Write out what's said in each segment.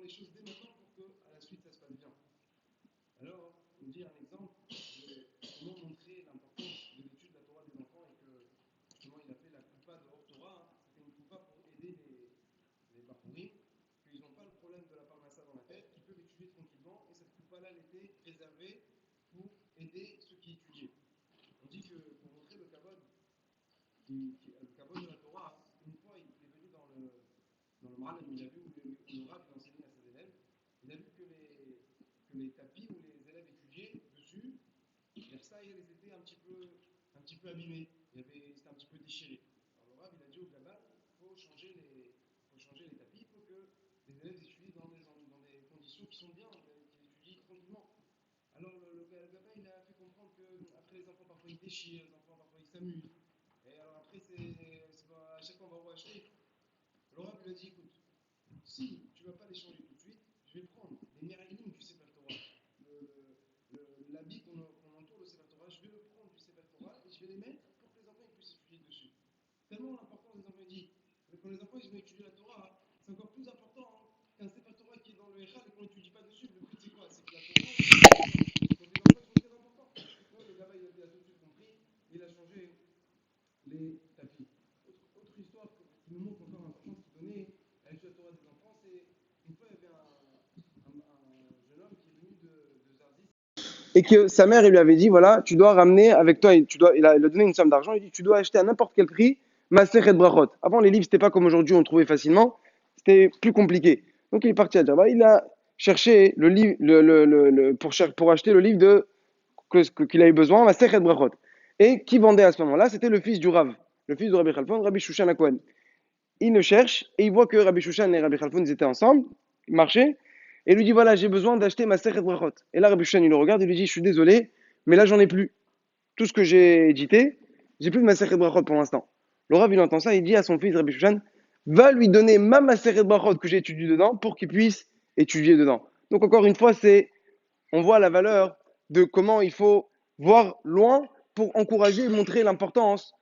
les choses dès maintenant pour que à la suite ça se passe bien. Alors, on dit un exemple de comment montrer l'importance de l'étude de la Torah des enfants et que justement il appelait la coupa de hors Torah, c'était une coupa pour aider les Bachourim, qu'ils n'ont pas le problème de la parnassa dans la tête, qu'ils peuvent étudier tranquillement et cette coupa-là elle était réservée pour aider ceux qui étudiaient. On dit que pour montrer le kavod, le kavod de la Torah, une fois il est venu dans le Maral, il a vu où le Rav enseignait à ses élèves, il a vu que les tapis où les élèves étudiaient dessus, ça, ils étaient un petit peu abîmés, c'était un petit peu déchiré. Alors le Rav, il a dit au gamin, il faut changer les tapis, il faut que les élèves étudient dans des conditions qui sont bien, qu'ils étudient tranquillement. Alors le gamin, il a fait comprendre qu'après les enfants, parfois ils déchirent, les enfants, parfois ils s'amusent. Et alors après, à chaque fois, on va reacheter. Le Rav lui a dit, écoute, si tu ne vas pas les changer tout de suite, je vais prendre les méraglim du Sefer Torah, l'habit qu'on entoure de Sefer Torah, je vais le prendre du Sefer Torah et je vais les mettre pour que les enfants puissent étudier dessus. Tellement l'importance des enfants, il dit, quand les enfants ils vont étudier la Torah, c'est encore plus important qu'un Sefer Torah qui est dans le Echal et qu'on n'étudie pas dessus. Le but c'est quoi? C'est que la Torah, donc les enfants ils sont très importants. Donc le gamin il a tout de suite compris, il a changé les tapis. Autre histoire qui nous montre encore l'importance qu'il donnait à l'étude de la Torah des enfants, c'est une fois il y avait un jeune homme qui est venu de Zardis et que sa mère il lui avait dit voilà, tu dois ramener avec toi, il a donné une somme d'argent, il dit tu dois acheter à n'importe quel prix Masechet Brachot. Avant les livres c'était pas comme aujourd'hui on trouvait facilement, c'était plus compliqué. Donc il est parti à Djerba, il a cherché le livre pour acheter le livre qu'il avait besoin, Masechet Brachot. Et qui vendait à ce moment-là? C'était le fils du Rav, le fils de Rabbi Khalfon, Rabbi Shushan HaKohen. Il le cherche et il voit que Rabbi Shushan et Rabbi Khalfon ils étaient ensemble, ils marchaient, et il lui dit voilà, j'ai besoin d'acheter ma Masechet Brachot. Et là Rabbi Shushan il le regarde et lui dit je suis désolé, mais là j'en ai plus. Tout ce que j'ai édité, j'ai plus de Masechet Brachot pour l'instant. Le Rav il entend ça, il dit à son fils Rabbi Shushan va lui donner ma Masechet Brachot que j'ai étudiée dedans pour qu'il puisse étudier dedans. Donc encore une fois, on voit la valeur de comment il faut voir loin pour encourager et montrer l'importance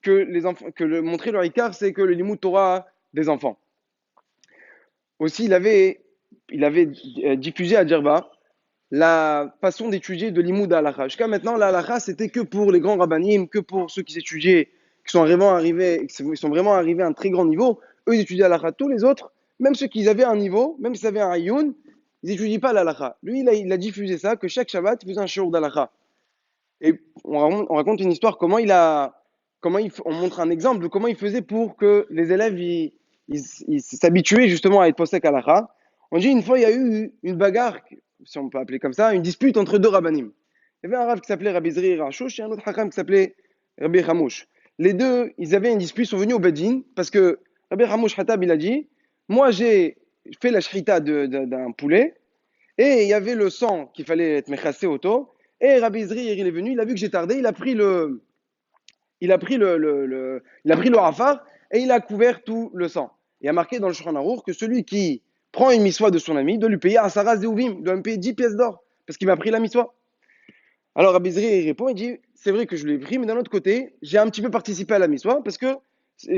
montrer leur écart, c'est que le Limoud Torah des enfants. Aussi, il avait diffusé à Djerba la façon d'étudier de Limoud à Halakha. Jusqu'à maintenant, la Halakha, c'était que pour les grands rabbanim, que pour ceux qui s'étudiaient, qui sont vraiment arrivés à un très grand niveau. Eux, ils étudiaient Halakha. Tous les autres, même ceux qui avaient un niveau, même s'ils avaient un Hayoun, ils n'étudient pas l'Halakha. Lui, il a diffusé ça, que chaque Shabbat, il faisait un shiur d'Halakha. Et on raconte une histoire, on montre un exemple de comment il faisait pour que les élèves ils s'habituaient justement à être posek halakha. On dit une fois il y a eu une bagarre, si on peut appeler comme ça, une dispute entre deux rabbanim. Il y avait un rav qui s'appelait Rabbi Zri Rachouch et un autre hakam qui s'appelait Rabbi Hamouch. Les deux, ils avaient une dispute, ils sont venus au Bedin parce que Rabbi Hamouch Hatab il a dit moi j'ai fait la shrita d'un poulet et il y avait le sang qu'il fallait être mechassé auto. Et Rabbi Zri, il est venu, il a vu que j'ai tardé, il a pris le hafar et il a couvert tout le sang. Il y a marqué dans le Shulchan Aruch que celui qui prend une miswa de son ami doit lui payer un saras de ouvim, doit lui payer 10 pièces d'or parce qu'il m'a pris la miswa. Alors Rabbi Zri il répond, il dit c'est vrai que je l'ai pris, mais d'un autre côté, j'ai un petit peu participé à la miswa parce que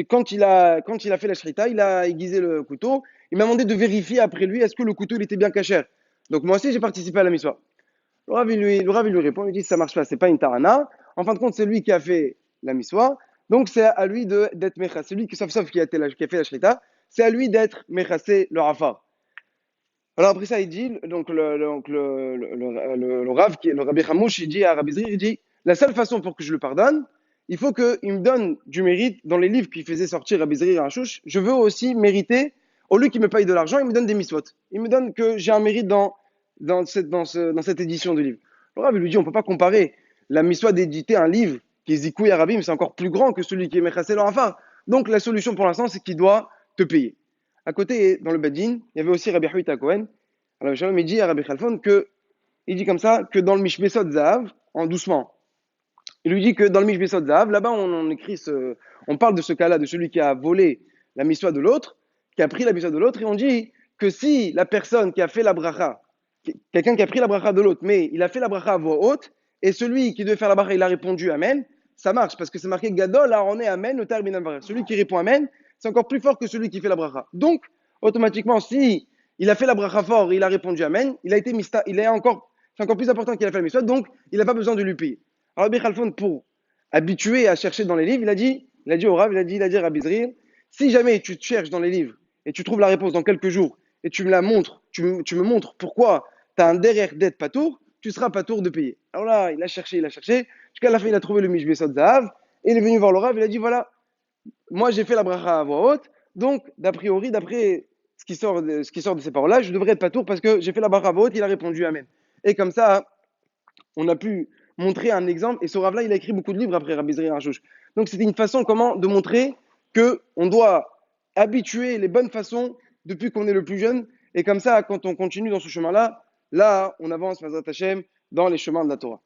quand il a fait la shrita, il a aiguisé le couteau, il m'a demandé de vérifier après lui est-ce que le couteau il était bien caché. Donc moi aussi j'ai participé à la miswa. Le Rav, il lui répond, il dit ça marche pas, c'est pas une tarana. En fin de compte, c'est lui qui a fait la miswa, donc c'est à lui d'être mechassé. C'est lui qui, sauf qui a fait la shrita, c'est à lui d'être mechassé le rafar. Alors après ça, il dit, donc le Rav, le Rabbi Hamouch, il dit à Rabbi Zri, il dit, la seule façon pour que je le pardonne, il faut qu'il me donne du mérite dans les livres qu'il faisait sortir Rabbi Zri et Rachouch. Je veux aussi mériter, au lieu qu'il me paye de l'argent, il me donne des miswot. Il me donne que j'ai un mérite dans cette édition de livre. Le Rav lui dit on ne peut pas comparer la miswa d'éditer un livre qui est Zikoui Arabim, c'est encore plus grand que celui qui est Mechassé l'Arafar. Donc la solution pour l'instant, c'est qu'il doit te payer. À côté, dans le Bedin, il y avait aussi Rabbi Huit HaKohen. Alors Shalom, il dit à Rabbi Khalfon il dit comme ça, que dans le Mishbesot Zahav, en doucement, il lui dit que dans le Mishbesot Zahav, là-bas on parle de ce cas-là, de celui qui a volé la miswa de l'autre, qui a pris la miswa de l'autre, et on dit que si la personne qui a fait la bracha, quelqu'un qui a pris la bracha de l'autre, mais il a fait la bracha à voix haute, et celui qui devait faire la bracha, il a répondu Amen, ça marche, parce que c'est marqué Gadol, là on est Amen, le terme Celui qui répond Amen, c'est encore plus fort que celui qui fait la bracha. Donc, automatiquement, si il a fait la bracha fort, il a répondu Amen, il a été mista, c'est encore plus important qu'il a fait la mitzvah, donc il n'a pas besoin de lui payer. Alors Rabbi Khalfon, pour habituer à chercher dans les livres, il a dit au Rav, il a dit à Rabbi Zril, si jamais tu te cherches dans les livres et tu trouves la réponse dans quelques jours et tu me la montres, tu me montres pourquoi tu as un derrière d'être patour, tu seras patour de payer. Alors là, il a cherché, jusqu'à la fin, il a trouvé le Mishbesot Zahav, et il est venu voir le Rav, il a dit voilà, moi j'ai fait la bracha à voix haute, donc d'a priori, d'après ce qui sort de ces paroles-là, je devrais être patour parce que j'ai fait la bracha à voix haute, il a répondu Amen. Et comme ça, on a pu montrer un exemple, et ce Rav-là, il a écrit beaucoup de livres après Rabbi Zri Harchouch. Donc c'était une façon comment de montrer que on doit habituer les bonnes façons depuis qu'on est le plus jeune, et comme ça, quand on continue dans ce chemin-là, là, on avance, Mazrat Hashem, dans les chemins de la Torah.